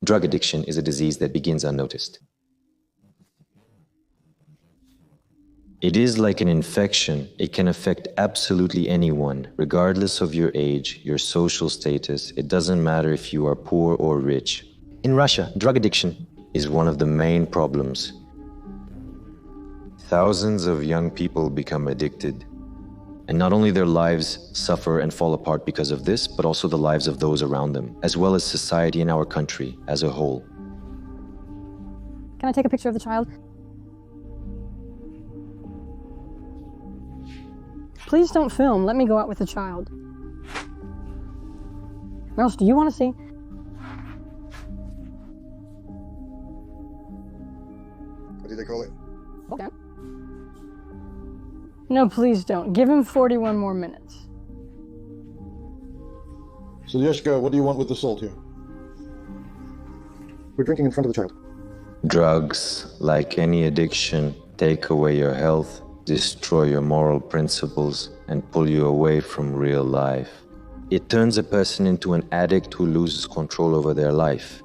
Drug addiction is a disease that begins unnoticed. It is like an infection. It can affect absolutely anyone, regardless of your age, your social status. It doesn't matter if you are poor or rich. In Russia, drug addiction is one of the main problems. Thousands of young people become addicted. And not only their lives suffer and fall apart because of this, but also the lives of those around them, as well as society in our country as a whole. Can I take a picture of the child? Please don't film. Let me go out with the child. Mouse, do you want to see? What do they call it? Okay. No, please don't. Give him 41 more minutes. So, Yeshka, what do you want with the salt here? We're drinking in front of the child. Drugs, like any addiction, take away your health, destroy your moral principles, and pull you away from real life. It turns a person into an addict who loses control over their life.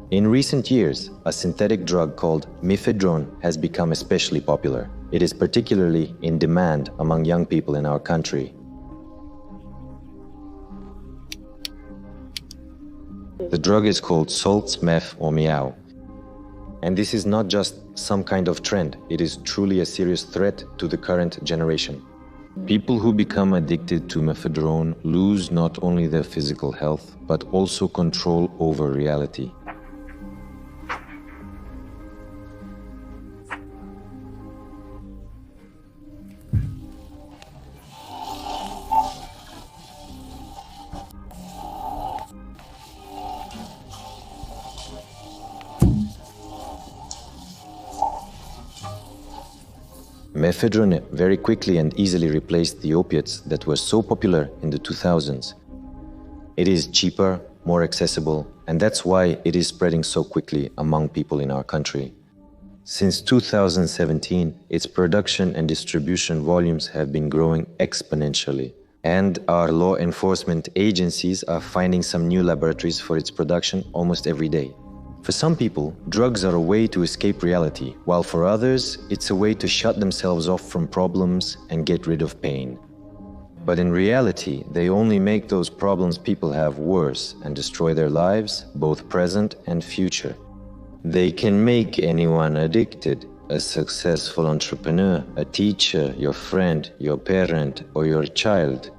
In recent years, a synthetic drug called Mephedrone has become especially popular. It is particularly in demand among young people in our country. The drug is called salts, meth, or Meow. And this is not just some kind of trend, it is truly a serious threat to the current generation. People who become addicted to Mephedrone lose not only their physical health, but also control over reality. Mephedrone very quickly and easily replaced the opiates that were so popular in the 2000s. It is cheaper, more accessible, and that's why it is spreading so quickly among people in our country. Since 2017, its production and distribution volumes have been growing exponentially, and our law enforcement agencies are finding some new laboratories for its production almost every day. For some people, drugs are a way to escape reality, while for others, it's a way to shut themselves off from problems and get rid of pain. But in reality, they only make those problems people have worse and destroy their lives, both present and future. They can make anyone addicted, a successful entrepreneur, a teacher, your friend, your parent, or your child.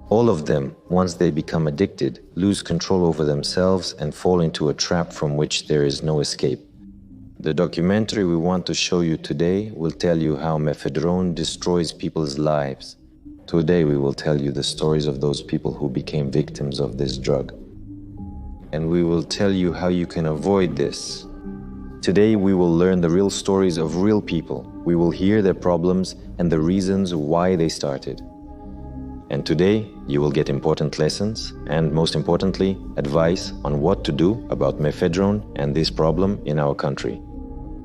All of them, once they become addicted, lose control over themselves and fall into a trap from which there is no escape. The documentary we want to show you today will tell you how Mephedrone destroys people's lives. Today we will tell you the stories of those people who became victims of this drug. And we will tell you how you can avoid this. Today we will learn the real stories of real people. We will hear their problems and the reasons why they started. And today, you will get important lessons and, most importantly, advice on what to do about Mephedrone and this problem in our country.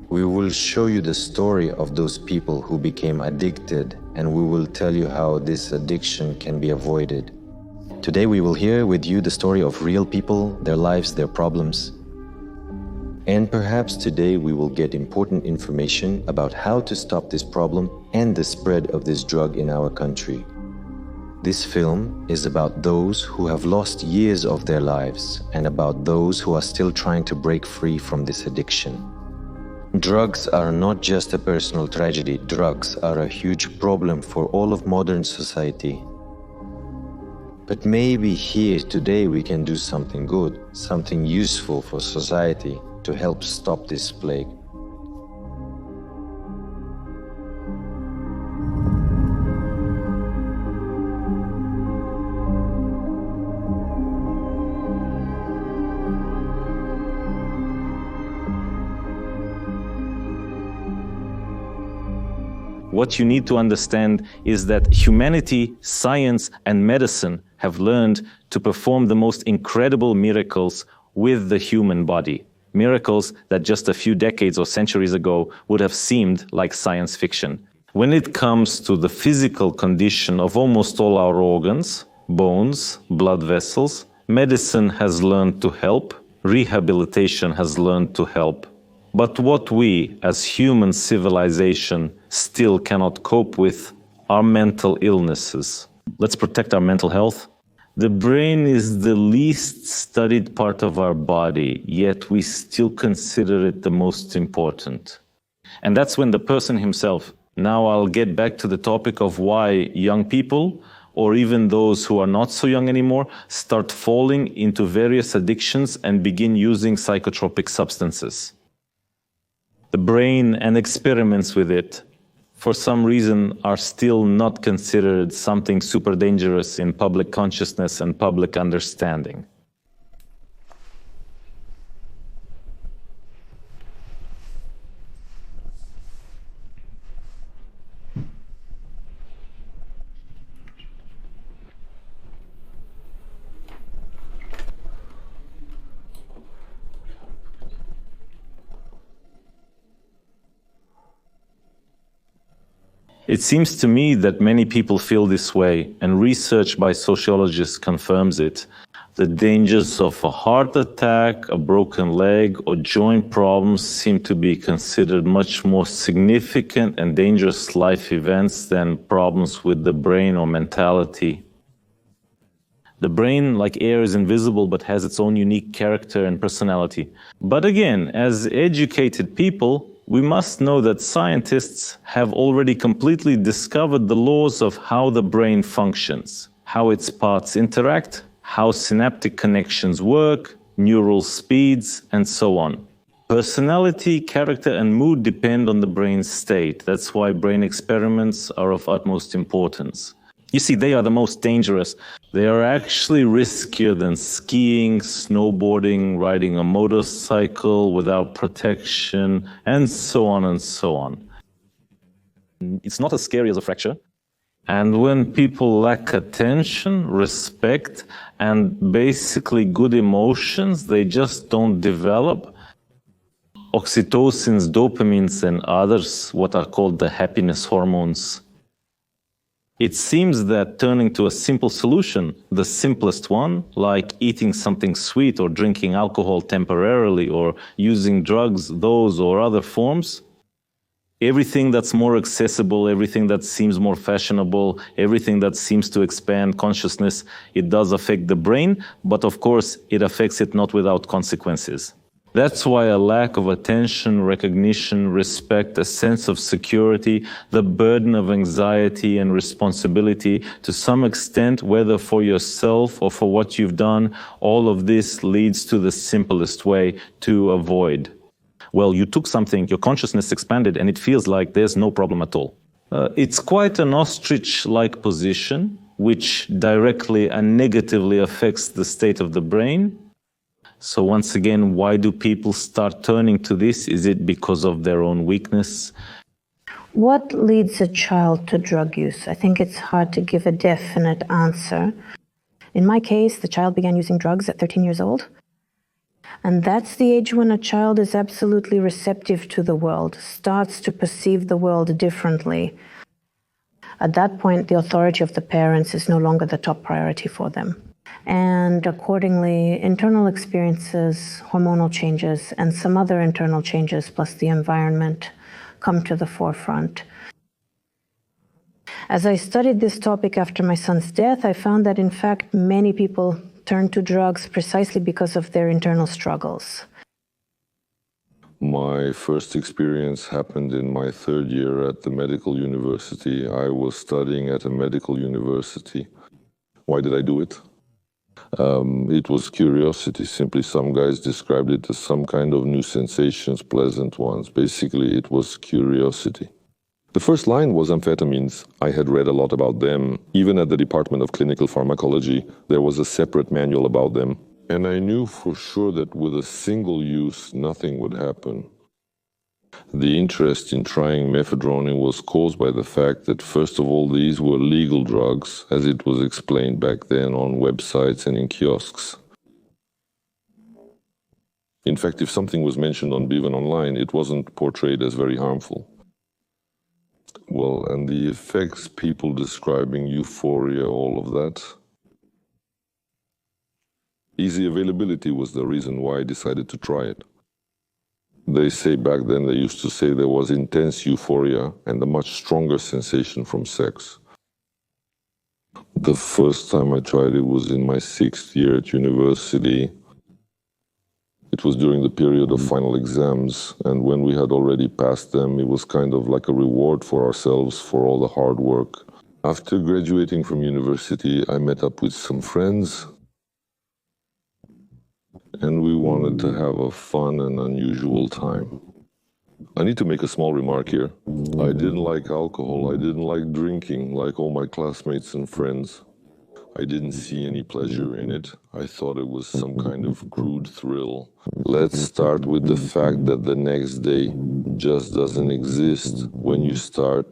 We will show you the story of those people who became addicted, and we will tell you how this addiction can be avoided. Today we will hear with you the story of real people, their lives, their problems. And perhaps today we will get important information about how to stop this problem and the spread of this drug in our country. This film is about those who have lost years of their lives and about those who are still trying to break free from this addiction. Drugs are not just a personal tragedy. Drugs are a huge problem for all of modern society. But maybe here today we can do something good, something useful for society to help stop this plague. What you need to understand is that humanity, science, and medicine have learned to perform the most incredible miracles with the human body. Miracles that just a few decades or centuries ago would have seemed like science fiction. When it comes to the physical condition of almost all our organs, bones, blood vessels, medicine has learned to help, rehabilitation has learned to help. But what we, as human civilization, still cannot cope with are mental illnesses. Let's protect our mental health. The brain is the least studied part of our body, yet we still consider it the most important. And that's when the person himself, now I'll get back to the topic of why young people, or even those who are not so young anymore, start falling into various addictions and begin using psychotropic substances. The brain and experiments with it, for some reason, are still not considered something super dangerous in public consciousness and public understanding. It seems to me that many people feel this way, and research by sociologists confirms it. The dangers of a heart attack, a broken leg, or joint problems seem to be considered much more significant and dangerous life events than problems with the brain or mentality. The brain, like air, is invisible but has its own unique character and personality. But again, as educated people, we must know that scientists have already completely discovered the laws of how the brain functions, how its parts interact, how synaptic connections work, neural speeds, and so on. Personality, character, and mood depend on the brain's state. That's why brain experiments are of utmost importance. You see, they are the most dangerous. They are actually riskier than skiing, snowboarding, riding a motorcycle without protection, and so on and so on. It's not as scary as a fracture. And when people lack attention, respect, and basically good emotions, they just don't develop. Oxytocins, dopamines, and others, what are called the happiness hormones. It seems that turning to a simple solution, the simplest one, like eating something sweet or drinking alcohol temporarily or using drugs, those or other forms, everything that's more accessible, everything that seems more fashionable, everything that seems to expand consciousness, it does affect the brain, but of course it affects it not without consequences. That's why a lack of attention, recognition, respect, a sense of security, the burden of anxiety and responsibility, to some extent, whether for yourself or for what you've done, all of this leads to the simplest way to avoid. Well, you took something, your consciousness expanded, and it feels like there's no problem at all. It's quite an ostrich-like position, which directly and negatively affects the state of the brain. So once again, why do people start turning to this? Is it because of their own weakness? What leads a child to drug use? I think it's hard to give a definite answer. In my case, the child began using drugs at 13 years old. And that's the age when a child is absolutely receptive to the world, starts to perceive the world differently. At that point, the authority of the parents is no longer the top priority for them. And accordingly, internal experiences, hormonal changes, and some other internal changes, plus the environment, come to the forefront. As I studied this topic after my son's death, I found that in fact many people turn to drugs precisely because of their internal struggles. My first experience happened in my third year at the medical university. I was studying at a medical university. Why did I do it? It was curiosity. Simply, some guys described it as some kind of new sensations, pleasant ones. Basically, it was curiosity. The first line was amphetamines. I had read a lot about them. Even at the Department of Clinical Pharmacology, there was a separate manual about them. And I knew for sure that with a single use, nothing would happen. The interest in trying mephedrone was caused by the fact that, first of all, these were legal drugs, as it was explained back then on websites and in kiosks. In fact, if something was mentioned on Bivan Online, it wasn't portrayed as very harmful. Well, and the effects, people describing euphoria, all of that. Easy availability was the reason why I decided to try it. They say back then, they used to say there was intense euphoria and a much stronger sensation from sex. The first time I tried it was in my 6th year at university. It was during the period of final exams, and when we had already passed them, it was kind of like a reward for ourselves for all the hard work. After graduating from university, I met up with some friends, and we wanted to have a fun and unusual time. I need to make a small remark here. I didn't like alcohol. I didn't like drinking like all my classmates and friends. I didn't see any pleasure in it. I thought it was some kind of crude thrill. Let's start with the fact that the next day just doesn't exist when you start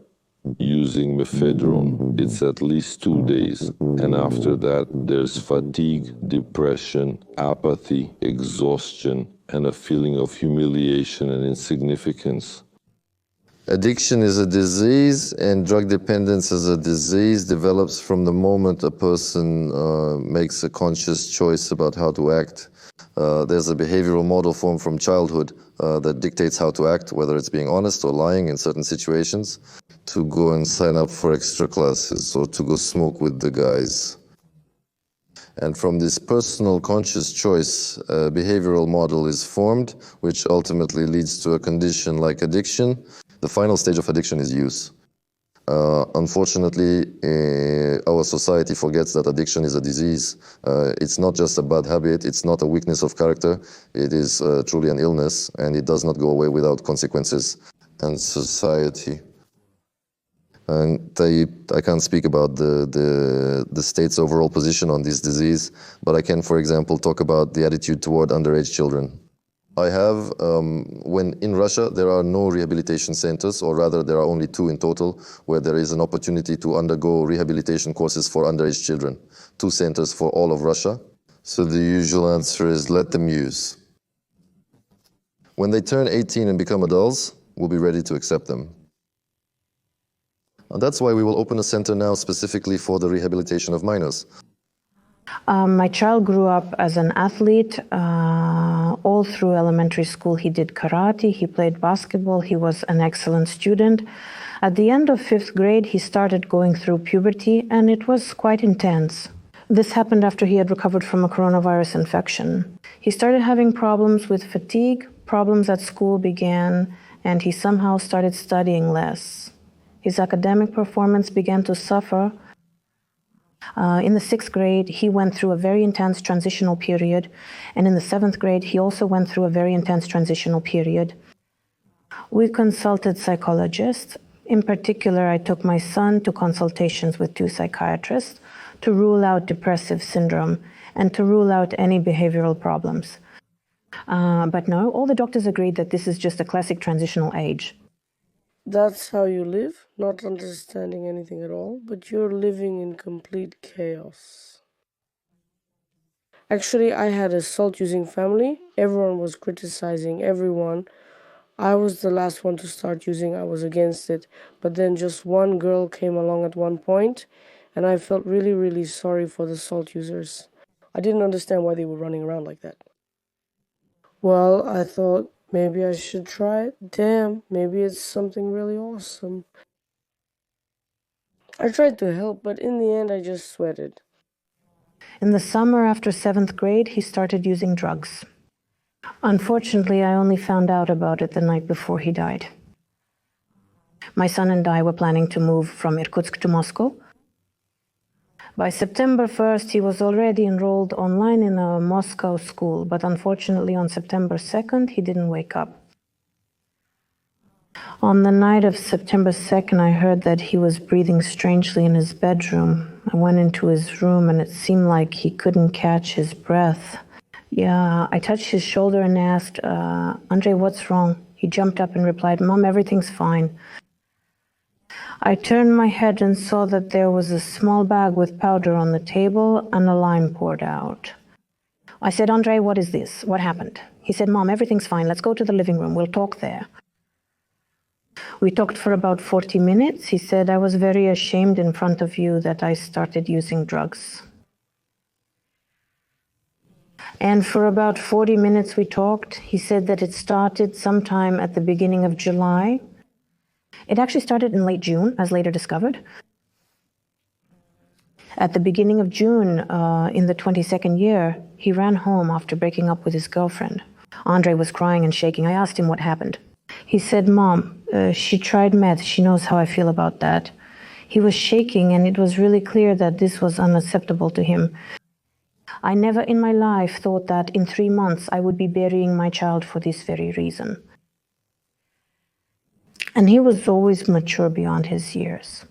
using Mephedrone. It's at least 2 days. And after that, there's fatigue, depression, apathy, exhaustion, and a feeling of humiliation and insignificance. Addiction is a disease, and drug dependence as a disease develops from the moment a person makes a conscious choice about how to act. There's a behavioral model formed from childhood that dictates how to act, whether it's being honest or lying in certain situations, to go and sign up for extra classes or to go smoke with the guys. And from this personal conscious choice, a behavioral model is formed, which ultimately leads to a condition like addiction. The final stage of addiction is use. Unfortunately, our society forgets that addiction is a disease. It's not just a bad habit, it's not a weakness of character, it is truly an illness, and it does not go away without consequences and society. And I can't speak about the state's overall position on this disease, but I can, for example, talk about the attitude toward underage children. I have, when in Russia, there are no rehabilitation centers, or rather there are only 2 in total, where there is an opportunity to undergo rehabilitation courses for underage children. 2 centers for all of Russia. So the usual answer is let them use. When they turn 18 and become adults, we'll be ready to accept them. And that's why we will open a center now specifically for the rehabilitation of minors. My child grew up as an athlete. All through elementary school, he did karate, he played basketball, he was an excellent student. At the end of 5th grade, he started going through puberty, and it was quite intense. This happened after he had recovered from a coronavirus infection. He started having problems with fatigue, problems at school began, and he somehow started studying less. His academic performance began to suffer. In the 6th grade, he went through a very intense transitional period, and in the 7th grade, he also went through a very intense transitional period. We consulted psychologists. In particular, I took my son to consultations with 2 psychiatrists to rule out depressive syndrome and to rule out any behavioral problems. But no, all the doctors agreed that this is just a classic transitional age. That's how you live, not understanding anything at all, but you're living in complete chaos. Actually, I had a salt-using family. Everyone was criticizing everyone. I was the last one to start using. I was against it. But then just one girl came along at one point, and I felt really, really sorry for the salt users. I didn't understand why they were running around like that. Well, I thought, maybe I should try it. Damn, maybe it's something really awesome. I tried to help, but in the end, I just sweated. In the summer after 7th grade, he started using drugs. Unfortunately, I only found out about it the night before he died. My son and I were planning to move from Irkutsk to Moscow. By September 1st, he was already enrolled online in a Moscow school, but unfortunately on September 2nd, he didn't wake up. On the night of September 2nd, I heard that he was breathing strangely in his bedroom. I went into his room and it seemed like he couldn't catch his breath. Yeah, I touched his shoulder and asked, Andrei, what's wrong? He jumped up and replied, Mom, everything's fine. I turned my head and saw that there was a small bag with powder on the table and a line poured out. I said, Andrei, what is this? What happened? He said, Mom, everything's fine. Let's go to the living room. We'll talk there. We talked for about 40 minutes. He said, I was very ashamed in front of you that I started using drugs. And for about 40 minutes we talked. He said that it started sometime at the beginning of July. It actually started in late June, as later discovered. At the beginning of June, in the 22nd year, he ran home after breaking up with his girlfriend. Andre was crying and shaking. I asked him what happened. He said, "Mom, she tried meth. She knows how I feel about that." He was shaking, and it was really clear that this was unacceptable to him. I never in my life thought that in 3 months I would be burying my child for this very reason. And he was always mature beyond his years.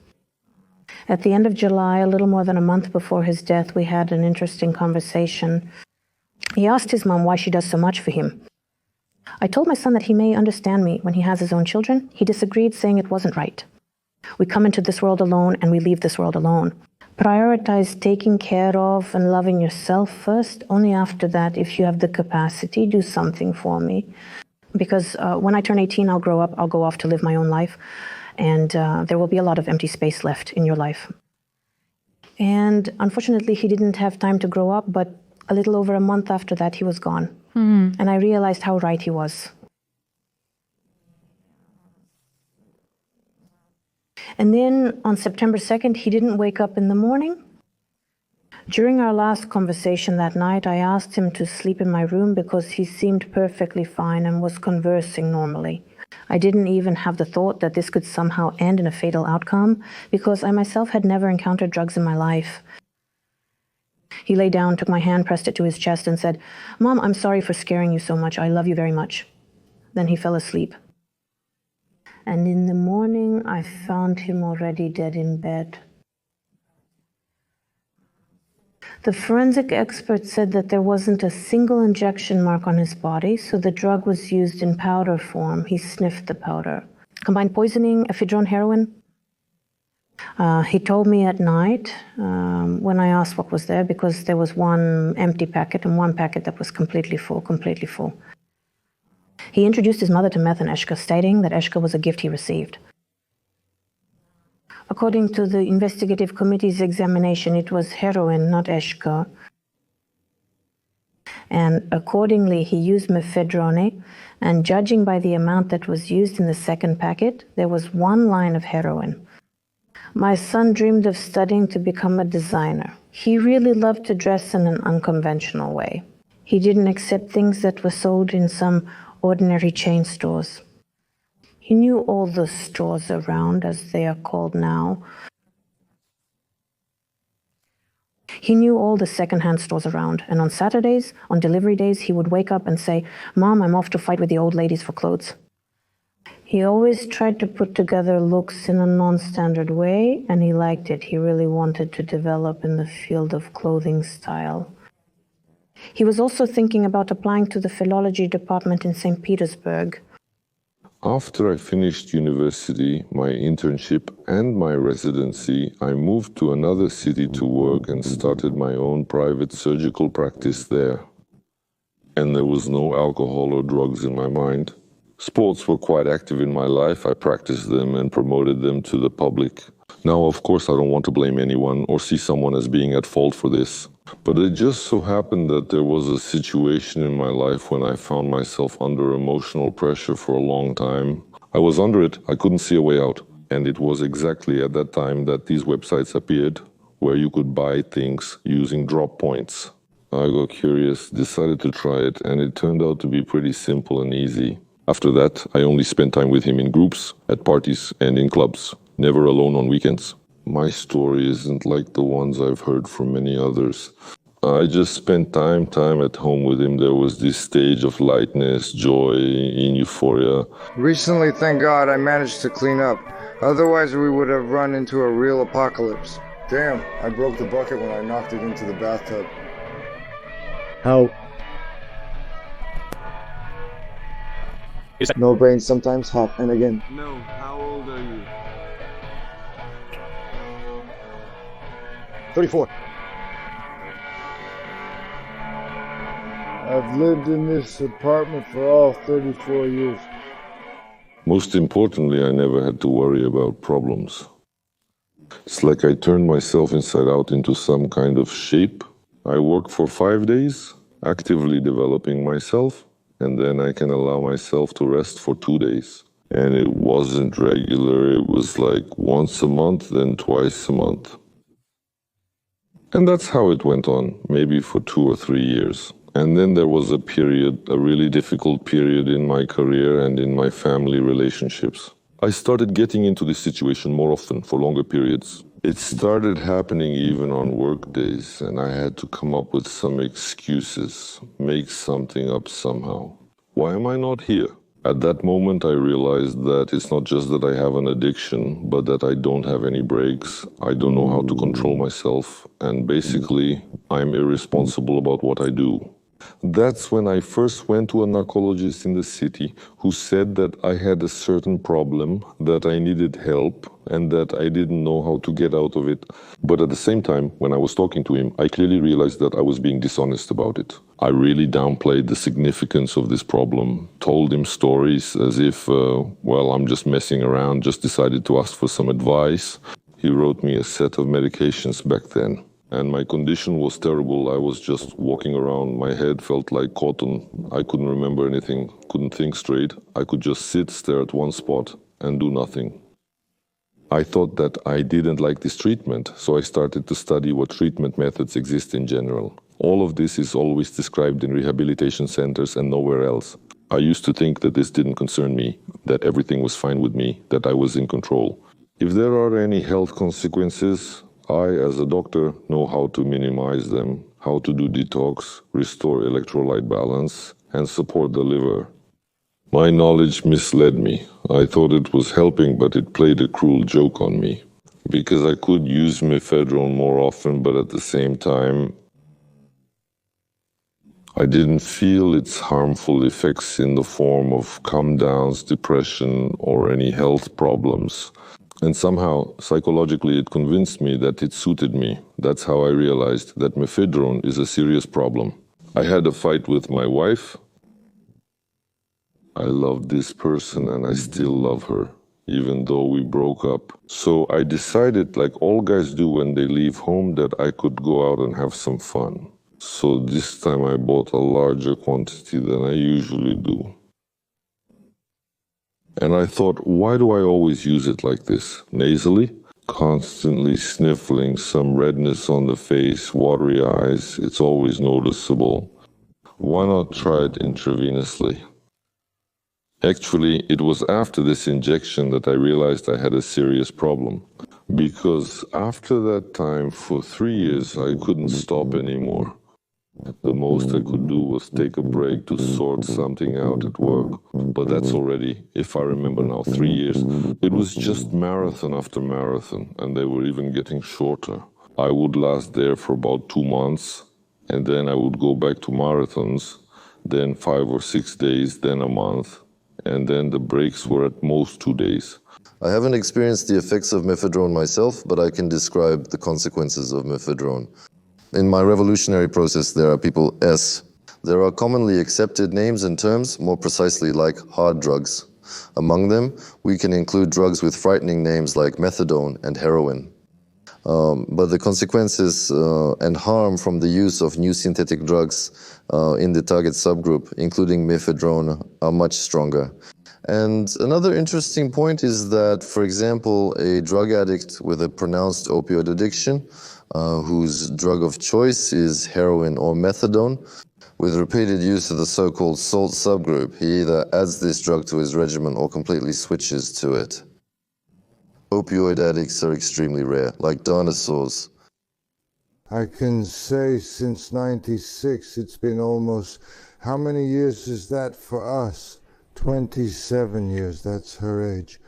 At the end of July, a little more than a month before his death, we had an interesting conversation. He asked his mom why she does so much for him. I told my son that he may understand me when he has his own children. He disagreed, saying it wasn't right. We come into this world alone and we leave this world alone. Prioritize taking care of and loving yourself first. Only after that, if you have the capacity, do something for me. Because when I turn 18, I'll grow up, I'll go off to live my own life, and there will be a lot of empty space left in your life. And unfortunately, he didn't have time to grow up, but a little over a month after that, he was gone. And I realized how right he was. And then on September 2nd, he didn't wake up in the morning. During our last conversation that night, I asked him to sleep in my room because he seemed perfectly fine and was conversing normally. I didn't even have the thought that this could somehow end in a fatal outcome because I myself had never encountered drugs in my life. He lay down, took my hand, pressed it to his chest and said, "Mom, I'm sorry for scaring you so much. I love you very much." Then he fell asleep. And in the morning, I found him already dead in bed. The forensic expert said that there wasn't a single injection mark on his body, so the drug was used in powder form. He sniffed the powder. Combined poisoning, Mephedrone, heroin. He told me at night when I asked what was there, because there was one empty packet and one packet that was completely full. He introduced his mother to meth and Eshka, stating that Eshka was a gift he received. According to the investigative committee's examination, it was heroin, not Eshka. And accordingly, he used Mephedrone, and judging by the amount that was used in the second packet, there was one line of heroin. My son dreamed of studying to become a designer. He really loved to dress in an unconventional way. He didn't accept things that were sold in some ordinary chain stores. He knew all the stores around, as they are called now. He knew all the second-hand stores around, and on Saturdays, on delivery days, he would wake up and say, "Mom, I'm off to fight with the old ladies for clothes." He always tried to put together looks in a non-standard way, and he liked it. He really wanted to develop in the field of clothing style. He was also thinking about applying to the philology department in St. Petersburg. After I finished university, my internship and my residency, I moved to another city to work and started my own private surgical practice there. And there was no alcohol or drugs in my mind. Sports were quite active in my life. I practiced them and promoted them to the public. Now, of course, I don't want to blame anyone or see someone as being at fault for this. But it just so happened that there was a situation in my life when I found myself under emotional pressure for a long time. I was under it. I couldn't see a way out. And it was exactly at that time that these websites appeared where you could buy things using drop points. I got curious, decided to try it, and it turned out to be pretty simple and easy. After that, I only spent time with him in groups, at parties, and in clubs, never alone on weekends. My story isn't like the ones I've heard from many others. I just spent time at home with him. There was this stage of lightness, joy, in euphoria. Recently, thank God, I managed to clean up. Otherwise, we would have run into a real apocalypse. Damn, I broke the bucket when I knocked it into the bathtub. How? No brain, sometimes hot, and again. No, how old are you? 34. I've lived in this apartment for all 34 years. Most importantly, I never had to worry about problems. It's like I turned myself inside out into some kind of shape. I work for 5 days, actively developing myself, and then I can allow myself to rest for 2 days. And it wasn't regular, it was like once a month, then twice a month. And that's how it went on, maybe for 2 or 3 years. And then there was a period, a really difficult period in my career and in my family relationships. I started getting into this situation more often for longer periods. It started happening even on work days, and I had to come up with some excuses, make something up somehow. Why am I not here? At that moment, I realized that it's not just that I have an addiction, but that I don't have any breaks. I don't know how to control myself, and basically, I'm irresponsible about what I do. That's when I first went to a narcologist in the city who said that I had a certain problem, that I needed help, and that I didn't know how to get out of it. But at the same time, when I was talking to him, I clearly realized that I was being dishonest about it. I really downplayed the significance of this problem, told him stories as if, well, I'm just messing around, just decided to ask for some advice. He wrote me a set of medications back then. And my condition was terrible. I was just walking around. My head felt like cotton. I couldn't remember anything, couldn't think straight. I could just sit, stare at one spot, and do nothing. I thought that I didn't like this treatment, so I started to study what treatment methods exist in general. All of this is always described in rehabilitation centers and nowhere else. I used to think that this didn't concern me, that everything was fine with me, that I was in control. If there are any health consequences, I, as a doctor, know how to minimize them, how to do detox, restore electrolyte balance, and support the liver. My knowledge misled me. I thought it was helping, but it played a cruel joke on me. Because I could use Mephedrone more often, but at the same time, I didn't feel its harmful effects in the form of calm downs, depression, or any health problems. And somehow, psychologically, it convinced me that it suited me. That's how I realized that Mephedrone is a serious problem. I had a fight with my wife. I loved this person and I still love her, even though we broke up. So I decided, like all guys do when they leave home, that I could go out and have some fun. So this time I bought a larger quantity than I usually do. And I thought, why do I always use it like this? Nasally? Constantly sniffling, some redness on the face, watery eyes, it's always noticeable. Why not try it intravenously? Actually, it was after this injection that I realized I had a serious problem. Because after that time, for 3 years, I couldn't stop anymore. The most I could do was take a break to sort something out at work. But that's already, if I remember now, 3 years. It was just marathon after marathon, and they were even getting shorter. I would last there for about 2 months, and then I would go back to marathons, then 5 or 6 days, then a month, and then the breaks were at most 2 days. I haven't experienced the effects of Mephedrone myself, but I can describe the consequences of Mephedrone. In my revolutionary process, there are people S. There are commonly accepted names and terms, more precisely like hard drugs. Among them, we can include drugs with frightening names like methadone and heroin. But the consequences and harm from the use of new synthetic drugs in the target subgroup, including Mephedrone, are much stronger. And another interesting point is that, for example, a drug addict with a pronounced opioid addiction, whose drug of choice is heroin or methadone, with repeated use of the so-called SALT subgroup, he either adds this drug to his regimen or completely switches to it. Opioid addicts are extremely rare, like dinosaurs. I can say since 96, it's been almost, how many years is that for us? 27 years, that's her age.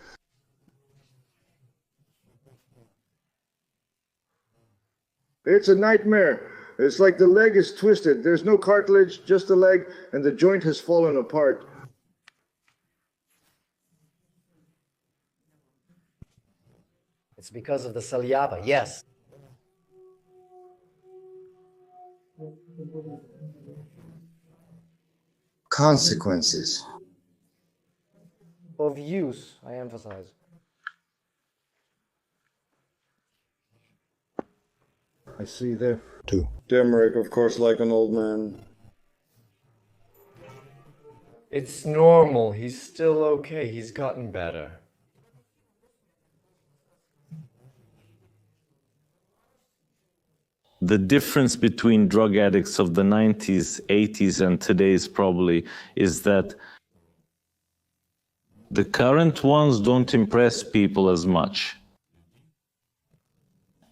It's a nightmare. It's like the leg is twisted. There's no cartilage, just the leg, and the joint has fallen apart. It's because of the Saliaba, yes. Consequences. Of use, I emphasize. I see there. Two. Demerick, of course, like an old man. It's normal. He's still okay. He's gotten better. The difference between drug addicts of the 90s, 80s, and today's probably is that the current ones don't impress people as much.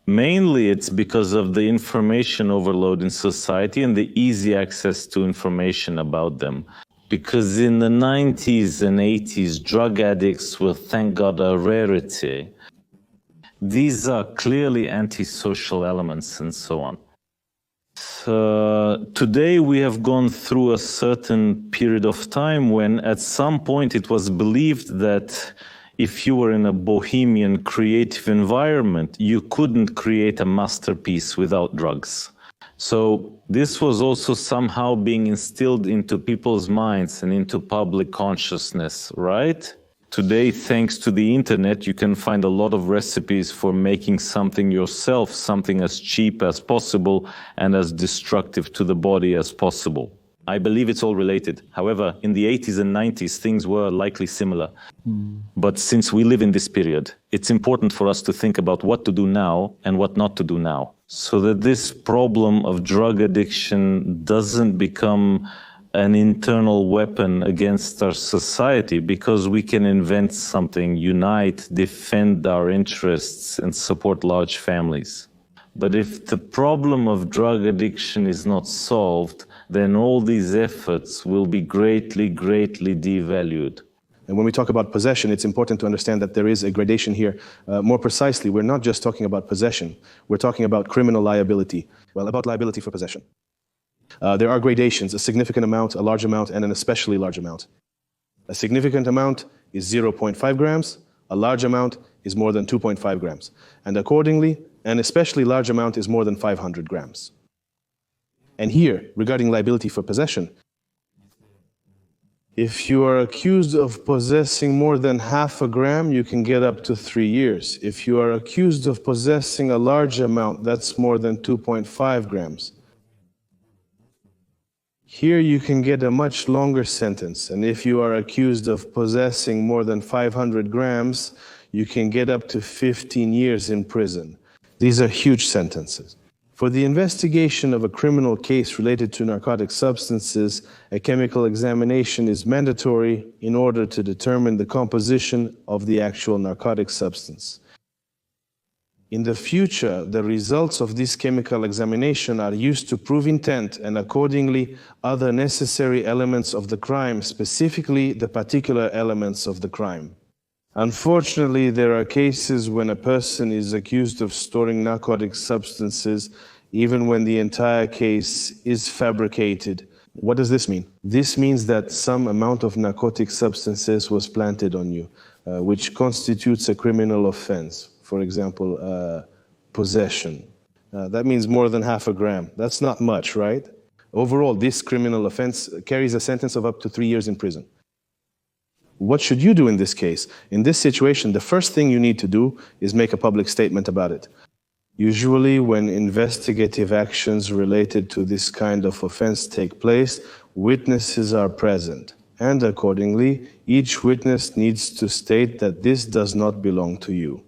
Mainly it's because of the information overload in society and the easy access to information about them. Because in the 90s and 80s, drug addicts were, thank God, a rarity. These are clearly antisocial elements and so on. Today we have gone through a certain period of time when at some point it was believed that if you were in a bohemian creative environment, you couldn't create a masterpiece without drugs. So this was also somehow being instilled into people's minds and into public consciousness, right? Today, thanks to the internet, you can find a lot of recipes for making something yourself, something as cheap as possible and as destructive to the body as possible. I believe it's all related. However, in the 80s and 90s, things were likely similar. But since we live in this period, it's important for us to think about what to do now and what not to do now, so that this problem of drug addiction doesn't become an internal weapon against our society, because we can invent something, unite, defend our interests, and support large families. But if the problem of drug addiction is not solved, then all these efforts will be greatly, greatly devalued. And when we talk about possession, it's important to understand that there is a gradation here. More precisely, we're not just talking about possession. We're talking about criminal liability. Well, about liability for possession. There are gradations, a significant amount, a large amount, and an especially large amount. A significant amount is 0.5 grams. A large amount is more than 2.5 grams. And accordingly, an especially large amount is more than 500 grams. And here, regarding liability for possession, if you are accused of possessing more than half a gram, you can get up to 3 years. If you are accused of possessing a large amount, that's more than 2.5 grams. Here you can get a much longer sentence. And if you are accused of possessing more than 500 grams, you can get up to 15 years in prison. These are huge sentences. For the investigation of a criminal case related to narcotic substances, a chemical examination is mandatory in order to determine the composition of the actual narcotic substance. In the future, the results of this chemical examination are used to prove intent and accordingly other necessary elements of the crime, specifically the particular elements of the crime. Unfortunately, there are cases when a person is accused of storing narcotic substances even when the entire case is fabricated. What does this mean? This means that some amount of narcotic substances was planted on you, which constitutes a criminal offense. For example, possession. That means more than half a gram. That's not much, right? Overall, this criminal offense carries a sentence of up to 3 years in prison. What should you do in this case? In this situation, the first thing you need to do is make a public statement about it. Usually, when investigative actions related to this kind of offense take place, witnesses are present. And accordingly, each witness needs to state that this does not belong to you.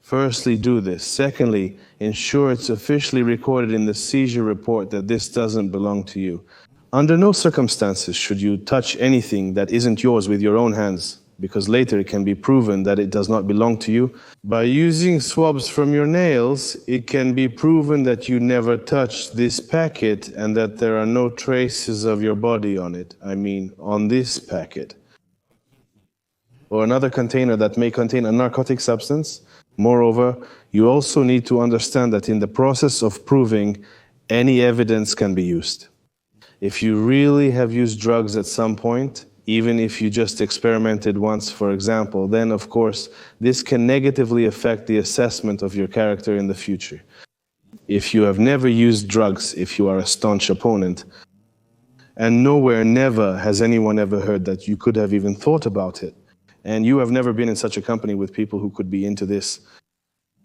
Firstly, do this. Secondly, ensure it's officially recorded in the seizure report that this doesn't belong to you. Under no circumstances should you touch anything that isn't yours with your own hands, because later it can be proven that it does not belong to you. By using swabs from your nails, it can be proven that you never touched this packet and that there are no traces of your body on it. I mean, on this packet. Or another container that may contain a narcotic substance. Moreover, you also need to understand that in the process of proving, any evidence can be used. If you really have used drugs at some point, even if you just experimented once, for example, then of course, this can negatively affect the assessment of your character in the future. If you have never used drugs, if you are a staunch opponent, and nowhere, never has anyone ever heard that you could have even thought about it, and you have never been in such a company with people who could be into this,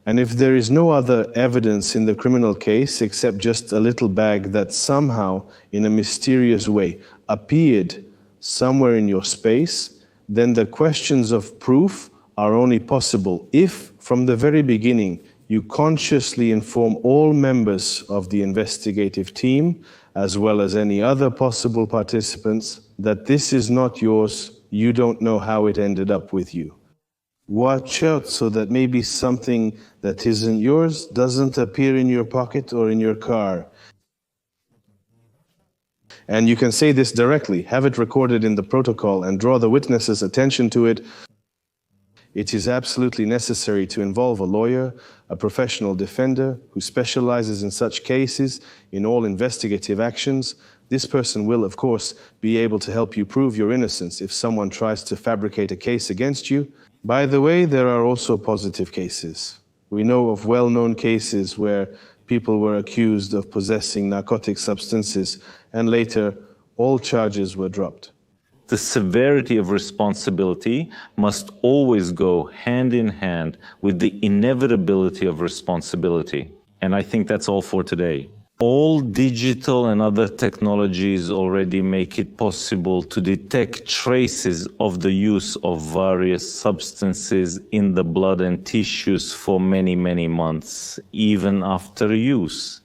and if there is no other evidence in the criminal case except just a little bag that somehow, in a mysterious way, appeared somewhere in your space, then the questions of proof are only possible if, from the very beginning, you consciously inform all members of the investigative team, as well as any other possible participants, that this is not yours, you don't know how it ended up with you. Watch out so that maybe something that isn't yours doesn't appear in your pocket or in your car. And you can say this directly, have it recorded in the protocol, and draw the witness's attention to it. It is absolutely necessary to involve a lawyer, a professional defender who specializes in such cases in all investigative actions. This person will, of course, be able to help you prove your innocence if someone tries to fabricate a case against you. By the way, there are also positive cases. We know of well-known cases where people were accused of possessing narcotic substances, and later all charges were dropped. The severity of responsibility must always go hand in hand with the inevitability of responsibility. And I think that's all for today. All digital and other technologies already make it possible to detect traces of the use of various substances in the blood and tissues for many, many months, even after use.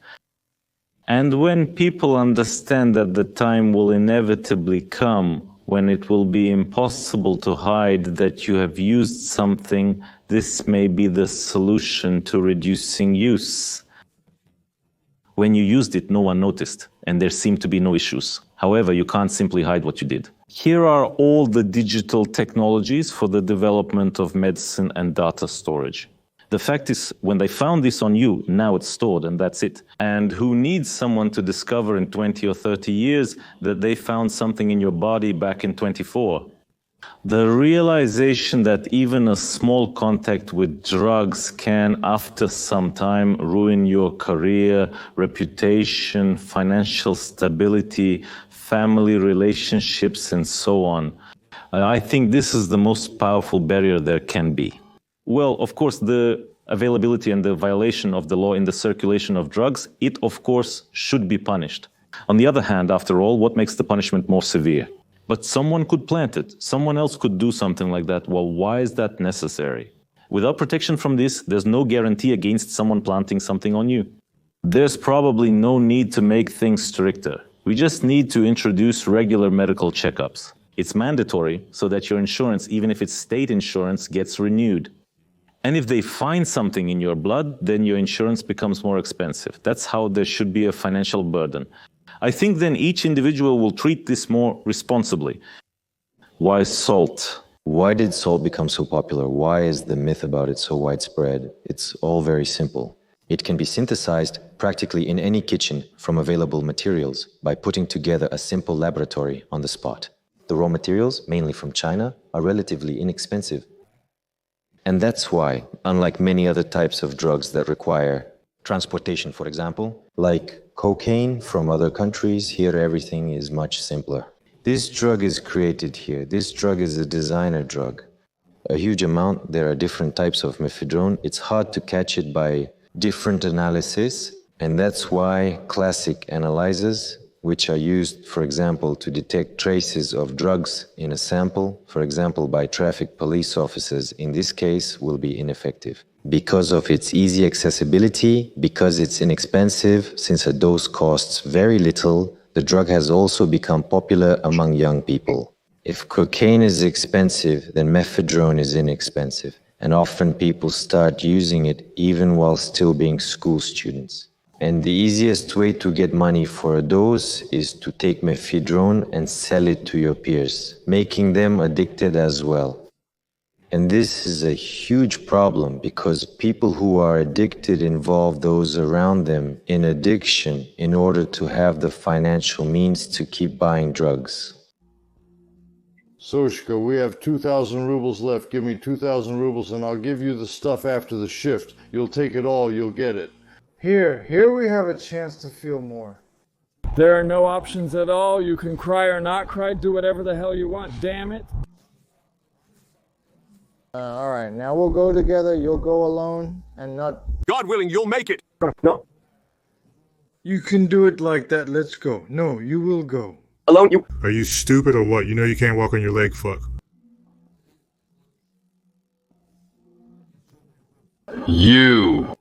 And when people understand that the time will inevitably come when it will be impossible to hide that you have used something, this may be the solution to reducing use. When you used it, no one noticed, and there seemed to be no issues. However, you can't simply hide what you did. Here are all the digital technologies for the development of medicine and data storage. The fact is, when they found this on you, now it's stored and that's it. And who needs someone to discover in 20 or 30 years that they found something in your body back in 24? The realization that even a small contact with drugs can, after some time, ruin your career, reputation, financial stability, family relationships, and so on. I think this is the most powerful barrier there can be. Well, of course, the availability and the violation of the law in the circulation of drugs, it, of course, should be punished. On the other hand, after all, what makes the punishment more severe? But someone could plant it. Someone else could do something like that. Well, why is that necessary? Without protection from this, there's no guarantee against someone planting something on you. There's probably no need to make things stricter. We just need to introduce regular medical checkups. It's mandatory so that your insurance, even if it's state insurance, gets renewed. And if they find something in your blood, then your insurance becomes more expensive. That's how there should be a financial burden. I think then each individual will treat this more responsibly. Why salt? Why did salt become so popular? Why is the myth about it so widespread? It's all very simple. It can be synthesized practically in any kitchen from available materials by putting together a simple laboratory on the spot. The raw materials, mainly from China, are relatively inexpensive. And that's why, unlike many other types of drugs that require transportation, for example, like cocaine from other countries, here everything is much simpler. This drug is created here. This drug is a designer drug. A huge amount, there are different types of Mephedrone. It's hard to catch it by different analysis, and that's why classic analyzers, which are used, for example, to detect traces of drugs in a sample, for example, by traffic police officers, in this case, will be ineffective. Because of its easy accessibility, because it's inexpensive, since a dose costs very little, the drug has also become popular among young people. If cocaine is expensive, then Mephedrone is inexpensive, and often people start using it even while still being school students. And the easiest way to get money for a dose is to take Mephedrone and sell it to your peers, making them addicted as well. And this is a huge problem because people who are addicted involve those around them in addiction in order to have the financial means to keep buying drugs. Soshka, we have 2,000 rubles left. Give me 2,000 rubles and I'll give you the stuff after the shift. You'll take it all, you'll get it. Here we have a chance to feel more. There are no options at all. You can cry or not cry, do whatever the hell you want, damn it. All right, now we'll go together. You'll go alone and not... God willing, you'll make it. No. You can do it like that. Let's go. No, you will go. Alone, you. Are you stupid or what? You know you can't walk on your leg, fuck. You.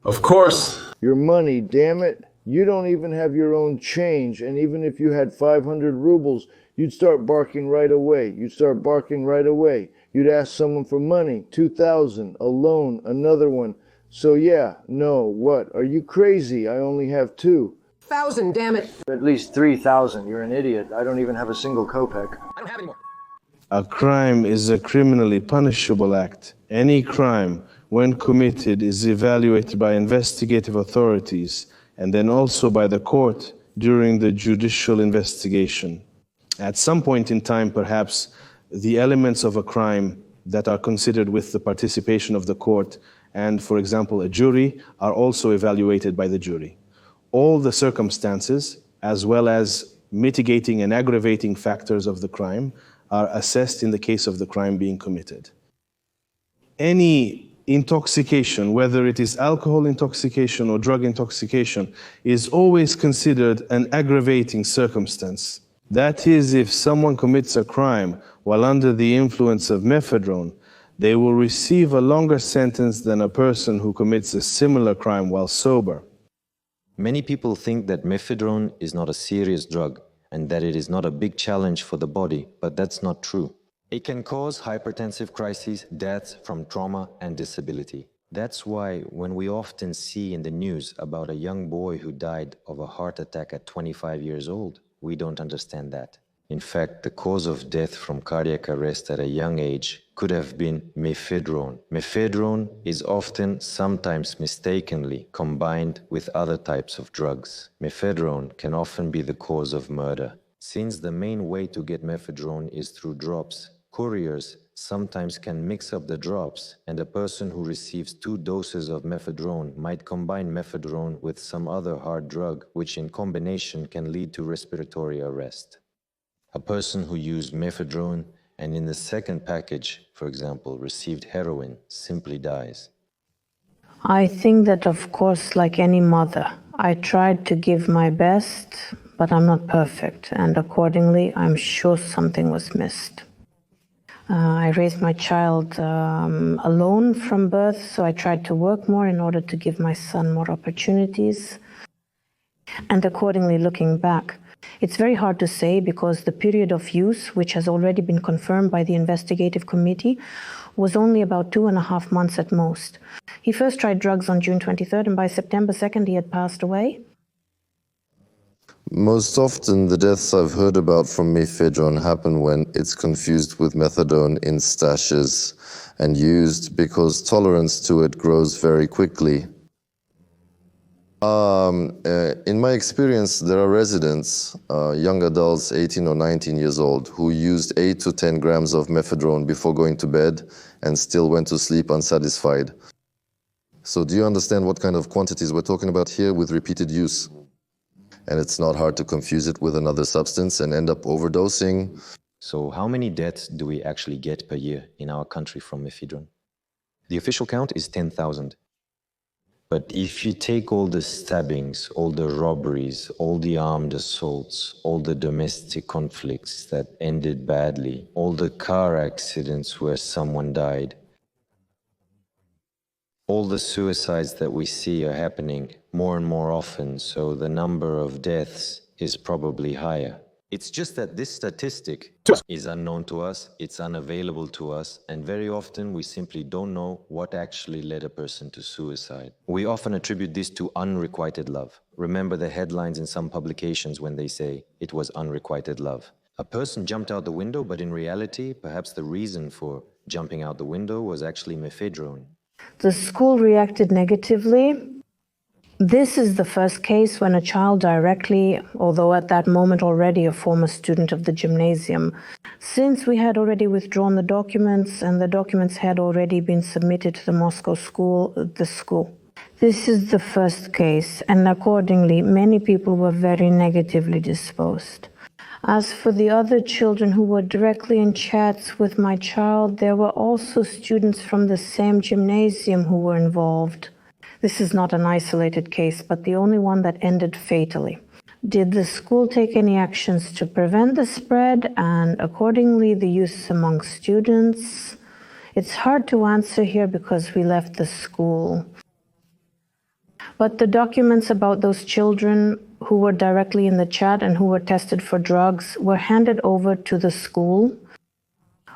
Of course. Your money, damn it. You don't even have your own change, and even if you had 500 rubles, you'd start barking right away. You'd start barking right away. You'd ask someone for money, 2,000, a loan, another one. So yeah, no, what? Are you crazy? I only have 2,000, damn it. At least 3,000. You're an idiot. I don't even have a single kopeck. I don't have any more. A crime is a criminally punishable act. Any crime, when committed, is evaluated by investigative authorities and then also by the court during the judicial investigation. At some point in time, perhaps, the elements of a crime that are considered with the participation of the court and, for example, a jury, are also evaluated by the jury. All the circumstances, as well as mitigating and aggravating factors of the crime, are assessed in the case of the crime being committed. Any intoxication, whether it is alcohol intoxication or drug intoxication, is always considered an aggravating circumstance. That is, if someone commits a crime while under the influence of mephedrone, they will receive a longer sentence than a person who commits a similar crime while sober. Many people think that mephedrone is not a serious drug and that it is not a big challenge for the body, but that's not true. It can cause hypertensive crises, deaths from trauma and disability. That's why when we often see in the news about a young boy who died of a heart attack at 25 years old, we don't understand that. In fact, the cause of death from cardiac arrest at a young age could have been mephedrone. Mephedrone is often, sometimes mistakenly, combined with other types of drugs. Mephedrone can often be the cause of murder. Since the main way to get mephedrone is through drops, couriers sometimes can mix up the drops, and a person who receives 2 doses of mephedrone might combine mephedrone with some other hard drug, which in combination can lead to respiratory arrest. A person who used mephedrone and in the second package, for example, received heroin, simply dies. I think that, of course, like any mother, I tried to give my best, but I'm not perfect, and accordingly, I'm sure something was missed. I raised my child alone from birth, so I tried to work more in order to give my son more opportunities. And accordingly, looking back, it's very hard to say because the period of use, which has already been confirmed by the investigative committee, was only about 2.5 months at most. He first tried drugs on June 23rd, and by September 2nd, he had passed away. Most often, the deaths I've heard about from mephedrone happen when it's confused with methadone in stashes and used because tolerance to it grows very quickly. In my experience, there are residents, young adults, 18 or 19 years old, who used 8 to 10 grams of mephedrone before going to bed and still went to sleep unsatisfied. So do you understand what kind of quantities we're talking about here with repeated use? And it's not hard to confuse it with another substance and end up overdosing. So how many deaths do we actually get per year in our country from mephedrone? The official count is 10,000. But if you take all the stabbings, all the robberies, all the armed assaults, all the domestic conflicts that ended badly, all the car accidents where someone died, all the suicides that we see are happening more and more often, so the number of deaths is probably higher. It's just that this statistic is unknown to us, it's unavailable to us, and very often we simply don't know what actually led a person to suicide. We often attribute this to unrequited love. Remember the headlines in some publications when they say it was unrequited love. A person jumped out the window, but in reality, perhaps the reason for jumping out the window was actually mephedrone. The school reacted negatively. This is the first case when a child directly, although at that moment already a former student of the gymnasium, since we had already withdrawn the documents and the documents had already been submitted to the Moscow school, This is the first case, and accordingly, many people were very negatively disposed. As for the other children who were directly in chats with my child, there were also students from the same gymnasium who were involved. This is not an isolated case, but the only one that ended fatally. Did the school take any actions to prevent the spread and accordingly the use among students? It's hard to answer here because we left the school. But the documents about those children who were directly in the chat and who were tested for drugs were handed over to the school.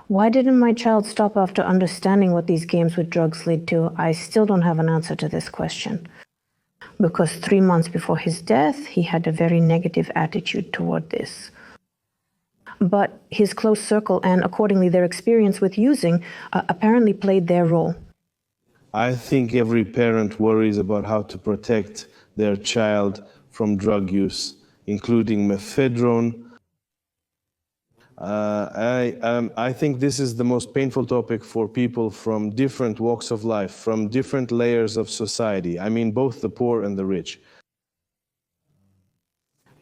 Why didn't my child stop after understanding what these games with drugs lead to? I still don't have an answer to this question. Because 3 months before his death, he had a very negative attitude toward this. But his close circle and accordingly their experience with using apparently played their role. I think every parent worries about how to protect their child from drug use, including Mephedrone. I think this is the most painful topic for people from different walks of life, from different layers of society. I mean, both the poor and the rich.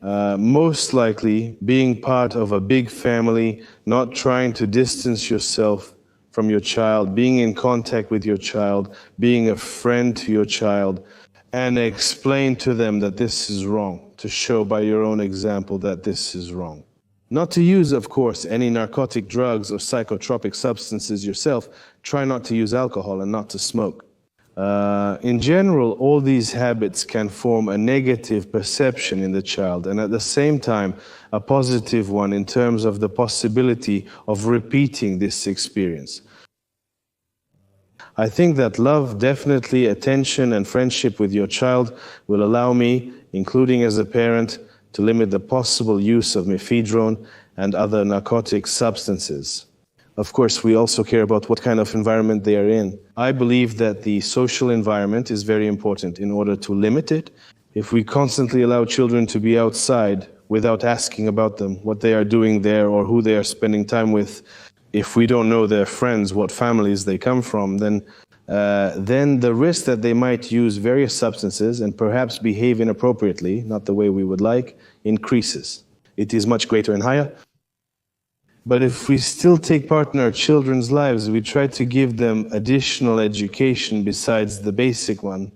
Most likely, being part of a big family, not trying to distance yourself from your child, being in contact with your child, being a friend to your child, and explain to them that this is wrong, to show by your own example that this is wrong. Not to use, of course, any narcotic drugs or psychotropic substances yourself. Try not to use alcohol and not to smoke. In general, all these habits can form a negative perception in the child and at the same time a positive one in terms of the possibility of repeating this experience. I think that love, definitely attention and friendship with your child will allow me, including as a parent, to limit the possible use of Mephedrone and other narcotic substances. Of course, we also care about what kind of environment they are in. I believe that the social environment is very important in order to limit it. If we constantly allow children to be outside without asking about them, what they are doing there or who they are spending time with, if we don't know their friends, what families they come from, then the risk that they might use various substances and perhaps behave inappropriately, not the way we would like, increases. It is much greater and higher. But if we still take part in our children's lives, we try to give them additional education besides the basic one.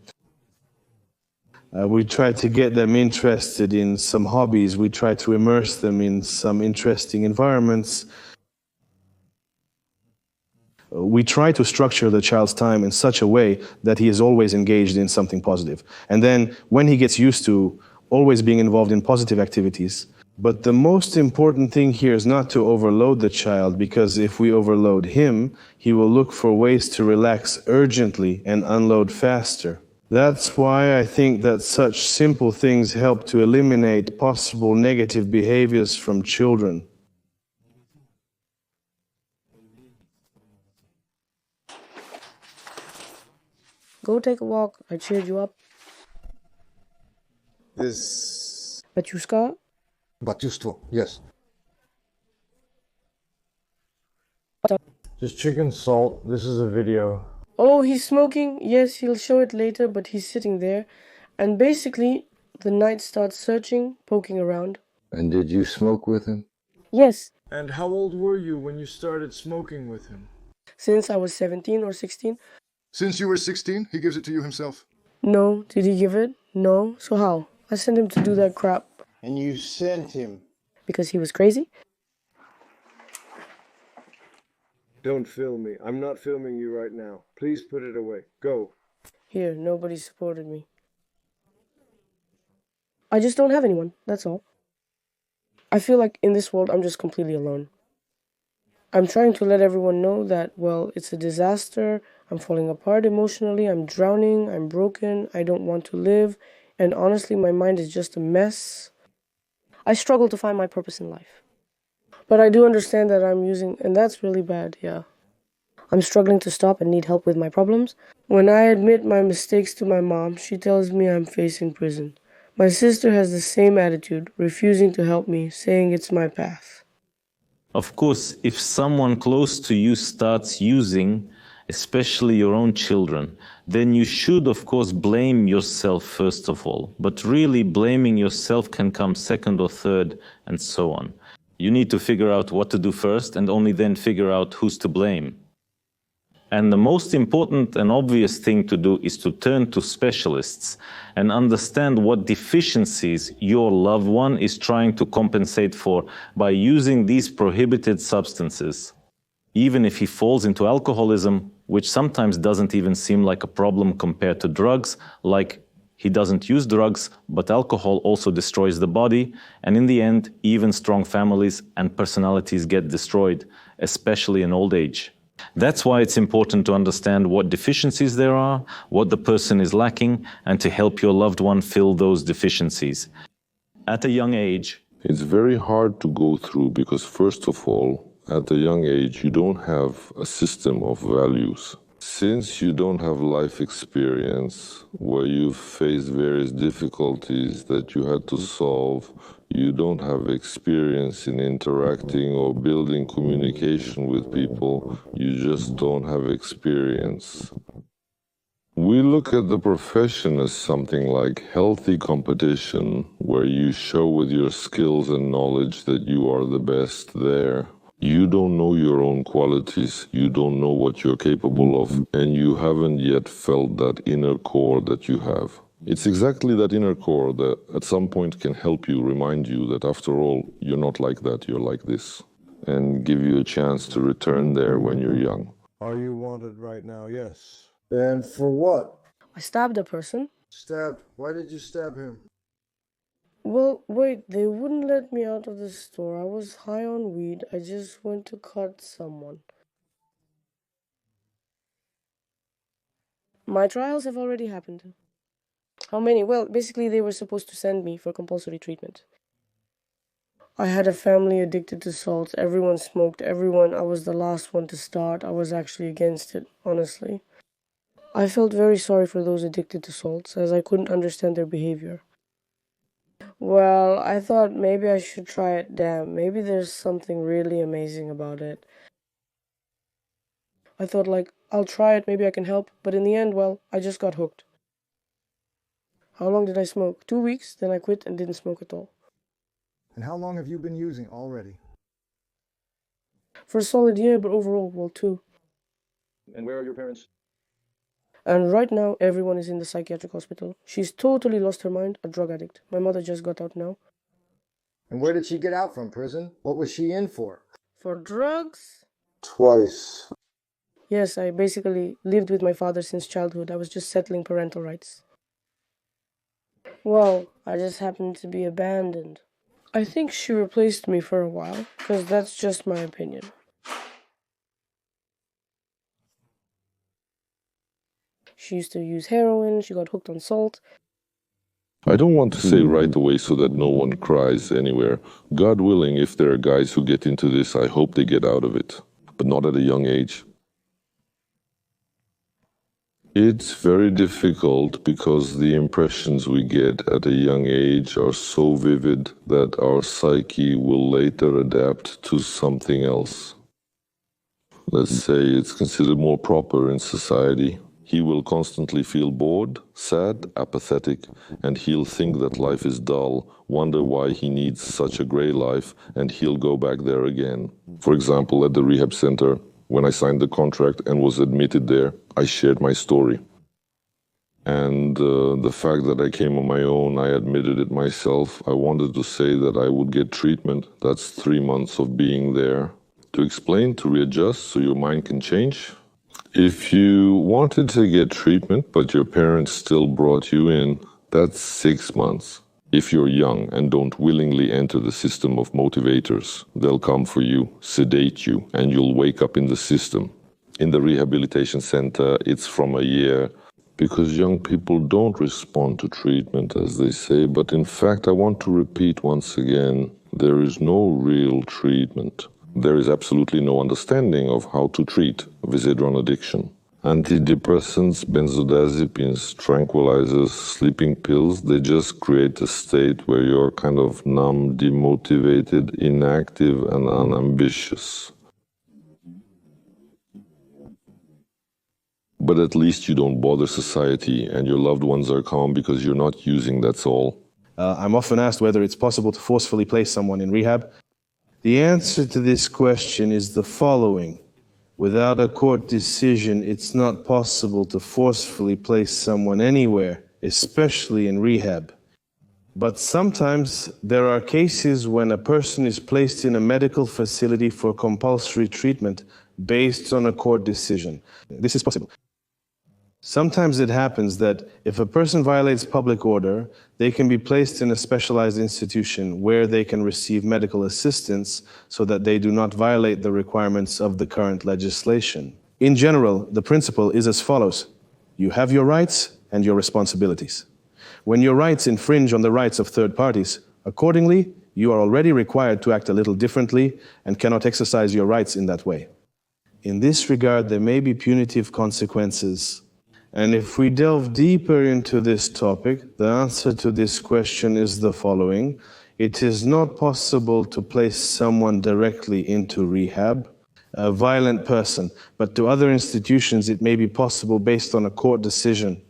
We try to get them interested in some hobbies. We try to immerse them in some interesting environments. We try to structure the child's time in such a way that he is always engaged in something positive. And then when he gets used to always being involved in positive activities, but the most important thing here is not to overload the child, because if we overload him, he will look for ways to relax urgently and unload faster. That's why I think that such simple things help to eliminate possible negative behaviors from children. Go take a walk. I cheered you up. This... Batyushka? Batyustvo, yes. Just chicken salt. This is a video. Oh, he's smoking. Yes, he'll show it later, but he's sitting there. And basically, the knight starts searching, poking around. And did you smoke with him? Yes. And how old were you when you started smoking with him? Since I was 17 or 16. Since you were 16, he gives it to you himself? No. Did he give it? No. So how? I sent him to do that crap. And you sent him? Because he was crazy? Don't film me. I'm not filming you right now. Please put it away. Go. Here, nobody supported me. I just don't have anyone, that's all. I feel like in this world I'm just completely alone. I'm trying to let everyone know that, well, it's a disaster, I'm falling apart emotionally, I'm drowning, I'm broken, I don't want to live, and honestly my mind is just a mess. I struggle to find my purpose in life. But I do understand that I'm using, and that's really bad, yeah. I'm struggling to stop and need help with my problems. When I admit my mistakes to my mom, she tells me I'm facing prison. My sister has the same attitude, refusing to help me, saying it's my path. Of course, if someone close to you starts using, especially your own children, then you should, of course, blame yourself first of all. But really, blaming yourself can come second or third, and so on. You need to figure out what to do first, and only then figure out who's to blame. And the most important and obvious thing to do is to turn to specialists and understand what deficiencies your loved one is trying to compensate for by using these prohibited substances. Even if he falls into alcoholism, which sometimes doesn't even seem like a problem compared to drugs, like he doesn't use drugs, but alcohol also destroys the body, and in the end, even strong families and personalities get destroyed, especially in old age. That's why it's important to understand what deficiencies there are, what the person is lacking, and to help your loved one fill those deficiencies. At a young age, it's very hard to go through because, first of all, at a young age, you don't have a system of values. Since you don't have life experience where you've faced various difficulties that you had to solve, you don't have experience in interacting or building communication with people, you just don't have experience. We look at the profession as something like healthy competition, where you show with your skills and knowledge that you are the best there. You don't know your own qualities, you don't know what you're capable of, and you haven't yet felt that inner core that you have. It's exactly that inner core that at some point can help you, remind you that after all, you're not like that, you're like this, and give you a chance to return there when you're young. Are you wanted right now? Yes. And for what? I stabbed a person. Stabbed? Why did you stab him? Well, wait, they wouldn't let me out of the store. I was high on weed. I just went to cut someone. My trials have already happened. How many? Well, basically they were supposed to send me for compulsory treatment. I had a family addicted to salt. Everyone smoked. I was the last one to start. I was actually against it, honestly. I felt very sorry for those addicted to salts, as I couldn't understand their behavior. Well, I thought maybe I should try it. Damn, maybe there's something really amazing about it. I thought, like, I'll try it, maybe I can help. But in the end, well, I just got hooked. How long did I smoke? 2 weeks, then I quit and didn't smoke at all. And how long have you been using already? For a solid year, but overall, well, 2. And where are your parents? And right now, everyone is in the psychiatric hospital. She's totally lost her mind, a drug addict. My mother just got out now. And where did she get out from prison? What was she in for? For drugs? Twice. Yes, I basically lived with my father since childhood. I was just settling parental rights. Well, I just happened to be abandoned. I think she replaced me for a while, because that's just my opinion. She used to use heroin, she got hooked on salt. I don't want to say right away so that no one cries anywhere. God willing, if there are guys who get into this, I hope they get out of it, but not at a young age. It's very difficult because the impressions we get at a young age are so vivid that our psyche will later adapt to something else. Let's say it's considered more proper in society. He will constantly feel bored, sad, apathetic, and he'll think that life is dull, wonder why he needs such a grey life, and he'll go back there again. For example, at the rehab center, when I signed the contract and was admitted there, I shared my story. And the fact that I came on my own, I admitted it myself. I wanted to say that I would get treatment. That's 3 months of being there. To explain, to readjust, so your mind can change. If you wanted to get treatment, but your parents still brought you in, that's 6 months. If you're young and don't willingly enter the system of motivators, they'll come for you, sedate you, and you'll wake up in the system. In the rehabilitation center, it's from a year, because young people don't respond to treatment, as they say. But in fact, I want to repeat once again, there is no real treatment. There is absolutely no understanding of how to treat Mephedrone addiction. Antidepressants, benzodiazepines, tranquilizers, sleeping pills, they just create a state where you're kind of numb, demotivated, inactive, and unambitious. But at least you don't bother society and your loved ones are calm because you're not using, that's all. I'm often asked whether it's possible to forcefully place someone in rehab. The answer to this question is the following. Without a court decision, it's not possible to forcefully place someone anywhere, especially in rehab. But sometimes there are cases when a person is placed in a medical facility for compulsory treatment based on a court decision. This is possible. Sometimes it happens that if a person violates public order, they can be placed in a specialized institution where they can receive medical assistance so that they do not violate the requirements of the current legislation. In general, the principle is as follows. You have your rights and your responsibilities. When your rights infringe on the rights of third parties, accordingly, you are already required to act a little differently and cannot exercise your rights in that way. In this regard, there may be punitive consequences. And if we delve deeper into this topic, the answer to this question is the following. It is not possible to place someone directly into rehab, a violent person, but to other institutions it may be possible based on a court decision.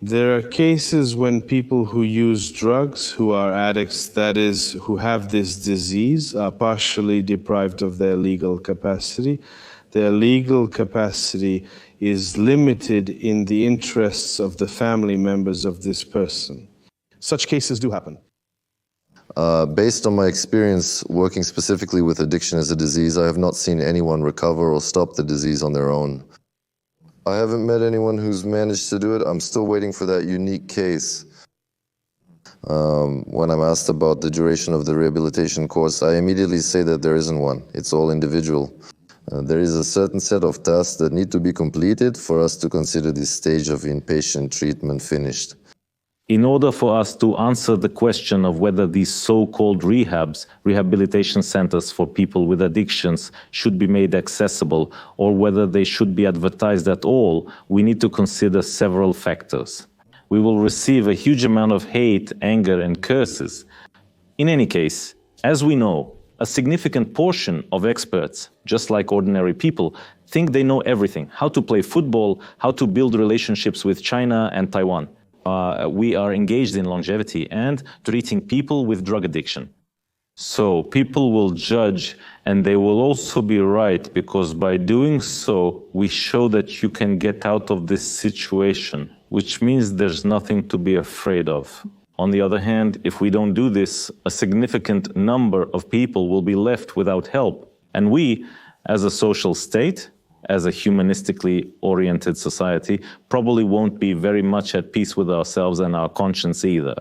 There are cases when people who use drugs, who are addicts, that is, who have this disease, are partially deprived of their legal capacity. Their legal capacity is limited in the interests of the family members of this person. Such cases do happen. Based on my experience working specifically with addiction as a disease, I have not seen anyone recover or stop the disease on their own. I haven't met anyone who's managed to do it. I'm still waiting for that unique case. When I'm asked about the duration of the rehabilitation course, I immediately say that there isn't one. It's all individual. There is a certain set of tasks that need to be completed for us to consider this stage of inpatient treatment finished. In order for us to answer the question of whether these so-called rehabs, rehabilitation centers for people with addictions, should be made accessible or whether they should be advertised at all, we need to consider several factors. We will receive a huge amount of hate, anger, and curses. In any case, as we know, a significant portion of experts, just like ordinary people, think they know everything, how to play football, how to build relationships with China and Taiwan. We are engaged in longevity and treating people with drug addiction. So people will judge, and they will also be right, because by doing so, we show that you can get out of this situation, which means there's nothing to be afraid of. On the other hand, if we don't do this, a significant number of people will be left without help. And we, as a social state, as a humanistically oriented society, probably won't be very much at peace with ourselves and our conscience either.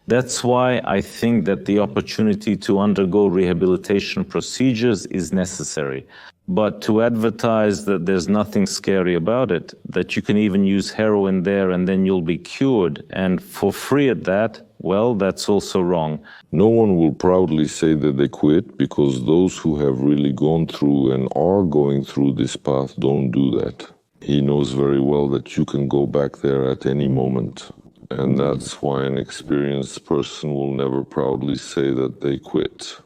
That's why I think that the opportunity to undergo rehabilitation procedures is necessary. But to advertise that there's nothing scary about it, that you can even use heroin there and then you'll be cured, and for free at that, well, that's also wrong. No one will proudly say that they quit, because those who have really gone through and are going through this path don't do that. He knows very well that you can go back there at any moment. And that's why an experienced person will never proudly say that they quit.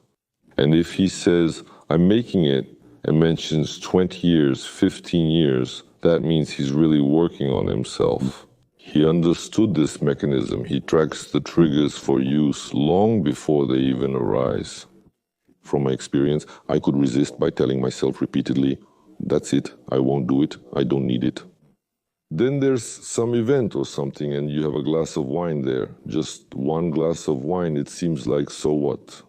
And if he says, I'm making it, and mentions 20 years, 15 years, that means he's really working on himself. He understood this mechanism. He tracks the triggers for use long before they even arise. From my experience, I could resist by telling myself repeatedly, that's it, I won't do it, I don't need it. Then there's some event or something and you have a glass of wine there. Just one glass of wine, it seems like, so what?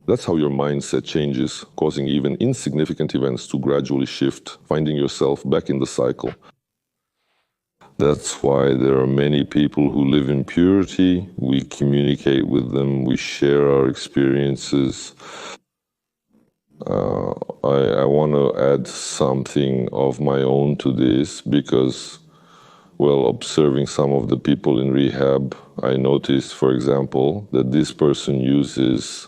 That's how your mindset changes, causing even insignificant events to gradually shift, finding yourself back in the cycle. That's why there are many people who live in purity. We communicate with them, we share our experiences. I want to add something of my own to this because, well, observing some of the people in rehab, I noticed, for example, that this person uses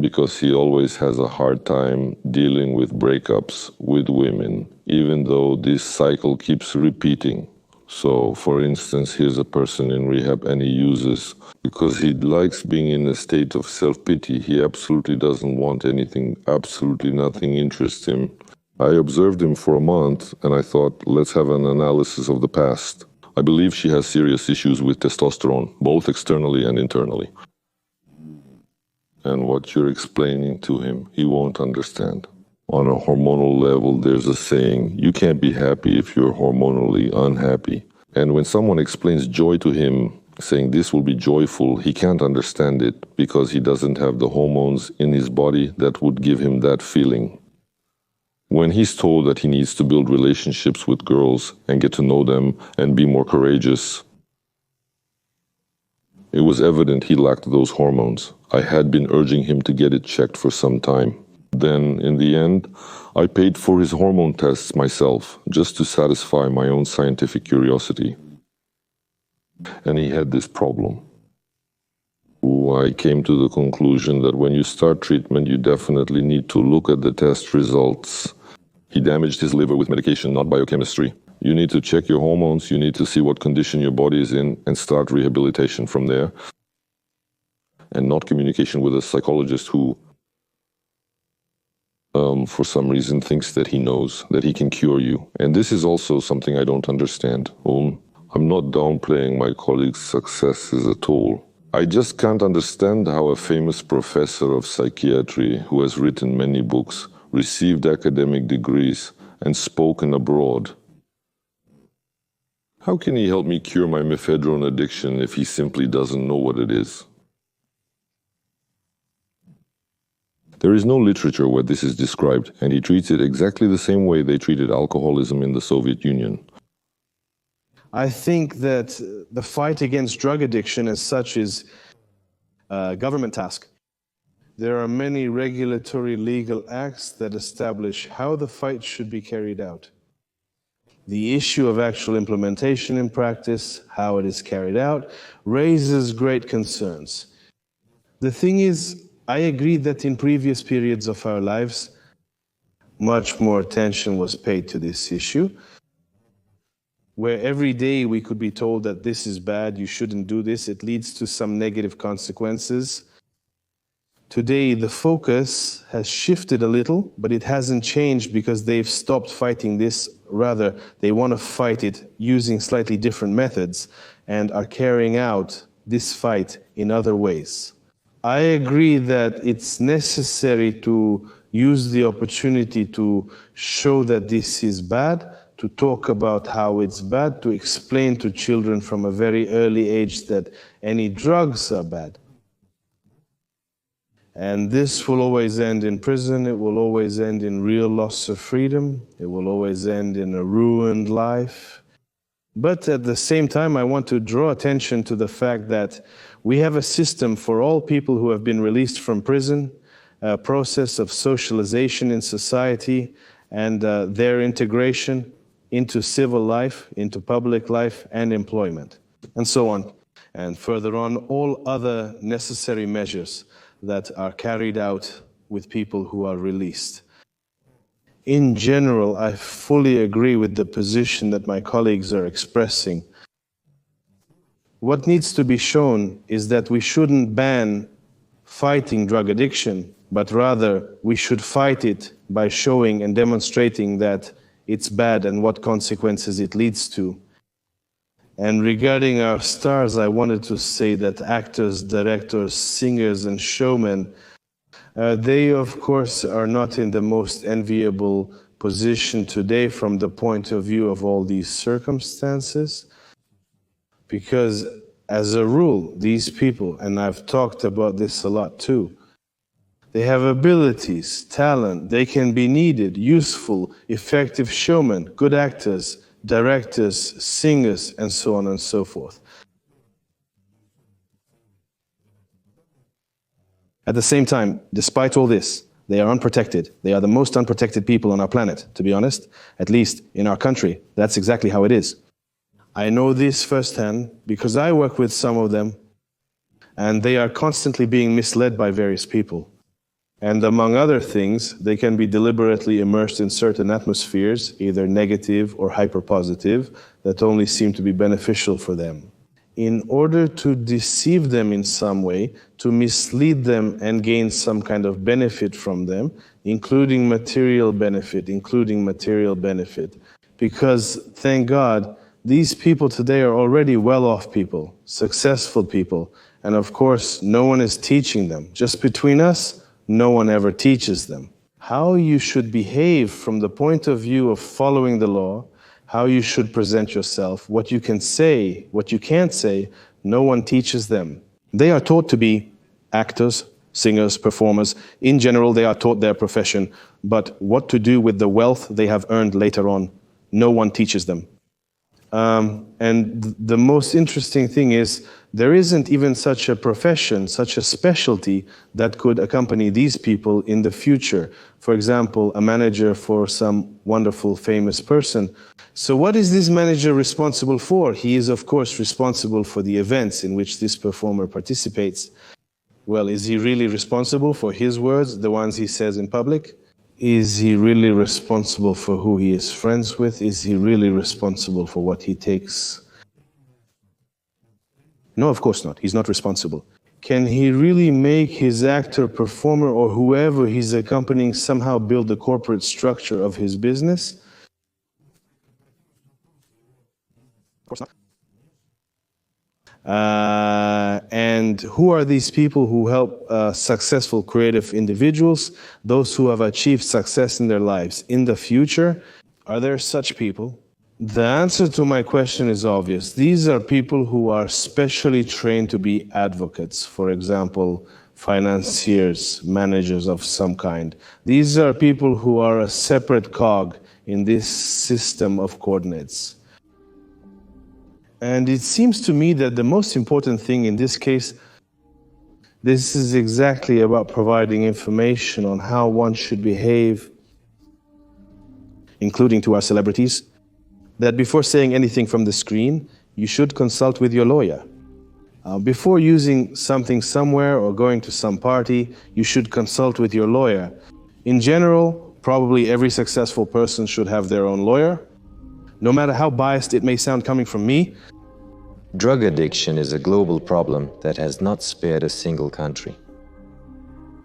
because he always has a hard time dealing with breakups with women, even though this cycle keeps repeating. So, for instance, here's a person in rehab and he uses because he likes being in a state of self-pity. He absolutely doesn't want anything, absolutely nothing interests him. I observed him for a month and I thought, let's have an analysis of the past. I believe she has serious issues with testosterone, both externally and internally. And what you're explaining to him, he won't understand. On a hormonal level, there's a saying, you can't be happy if you're hormonally unhappy. And when someone explains joy to him, saying this will be joyful, he can't understand it because he doesn't have the hormones in his body that would give him that feeling. When he's told that he needs to build relationships with girls and get to know them and be more courageous, it was evident he lacked those hormones. I had been urging him to get it checked for some time. Then, in the end, I paid for his hormone tests myself, just to satisfy my own scientific curiosity. And he had this problem. I came to the conclusion that when you start treatment, you definitely need to look at the test results. He damaged his liver with medication, not biochemistry. You need to check your hormones, you need to see what condition your body is in, and start rehabilitation from there. And not communication with a psychologist who, for some reason, thinks that he knows, that he can cure you. And this is also something I don't understand. I'm not downplaying my colleagues' successes at all. I just can't understand how a famous professor of psychiatry who has written many books, received academic degrees, and spoken abroad, how can he help me cure my Mephedrone addiction if he simply doesn't know what it is? There is no literature where this is described, and he treats it exactly the same way they treated alcoholism in the Soviet Union. I think that the fight against drug addiction as such is a government task. There are many regulatory legal acts that establish how the fight should be carried out. The issue of actual implementation in practice, how it is carried out, raises great concerns. The thing is, I agree that in previous periods of our lives, much more attention was paid to this issue, where every day we could be told that this is bad, you shouldn't do this, it leads to some negative consequences. Today, the focus has shifted a little, but it hasn't changed because they've stopped fighting this. Rather, they want to fight it using slightly different methods and are carrying out this fight in other ways. I agree that it's necessary to use the opportunity to show that this is bad, to talk about how it's bad, to explain to children from a very early age that any drugs are bad. And this will always end in prison, it will always end in real loss of freedom, it will always end in a ruined life. But at the same time, I want to draw attention to the fact that we have a system for all people who have been released from prison, a process of socialization in society and their integration into civil life, into public life and employment, and so on. And further on, all other necessary measures that are carried out with people who are released. In general, I fully agree with the position that my colleagues are expressing. What needs to be shown is that we shouldn't ban fighting drug addiction, but rather we should fight it by showing and demonstrating that it's bad and what consequences it leads to. And regarding our stars, I wanted to say that actors, directors, singers, and showmen, they, of course, are not in the most enviable position today from the point of view of all these circumstances. Because, as a rule, these people, and I've talked about this a lot too, they have abilities, talent, they can be needed, useful, effective showmen, good actors, directors, singers, and so on and so forth. At the same time, despite all this, they are unprotected. They are the most unprotected people on our planet, to be honest, at least in our country. That's exactly how it is. I know this firsthand because I work with some of them, and they are constantly being misled by various people. And among other things, they can be deliberately immersed in certain atmospheres, either negative or hyperpositive, that only seem to be beneficial for them. In order to deceive them in some way, to mislead them and gain some kind of benefit from them, including material benefit, because, thank God, these people today are already well-off people, successful people, and of course, no one is teaching them. Just between us, no one ever teaches them how you should behave from the point of view of following the law, how you should present yourself, what you can say, what you can't say, no one teaches them. They are taught to be actors, singers, performers. In general, they are taught their profession, but what to do with the wealth they have earned later on, no one teaches them. And the most interesting thing is there isn't even such a profession, such a specialty that could accompany these people in the future. For example, a manager for some wonderful famous person. So what is this manager responsible for? He is, of course, responsible for the events in which this performer participates. Well, is he really responsible for his words, the ones he says in public? Is he really responsible for who he is friends with? Is he really responsible for what he takes? No, of course not. He's not responsible. Can he really make his actor, performer, or whoever he's accompanying somehow build the corporate structure of his business? Of course not. And who are these people who help successful creative individuals, those who have achieved success in their lives? In the future, are there such people? The answer to my question is obvious. These are people who are specially trained to be advocates, for example, financiers, managers of some kind. These are people who are a separate cog in this system of coordinates. And it seems to me that the most important thing in this case, this is exactly about providing information on how one should behave, including to our celebrities, that before saying anything from the screen, you should consult with your lawyer. Before using something somewhere or going to some party, you should consult with your lawyer. In general, probably every successful person should have their own lawyer. No matter how biased it may sound coming from me. Drug addiction is a global problem that has not spared a single country.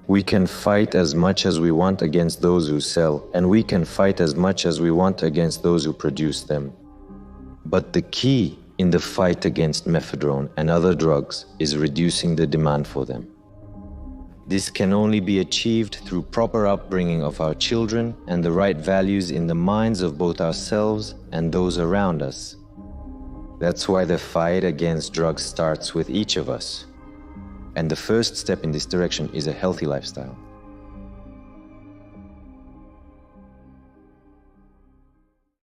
We can fight as much as we want against those who sell, and we can fight as much as we want against those who produce them. But the key in the fight against Mephedrone and other drugs is reducing the demand for them. This can only be achieved through proper upbringing of our children and the right values in the minds of both ourselves and those around us. That's why the fight against drugs starts with each of us. And the first step in this direction is a healthy lifestyle.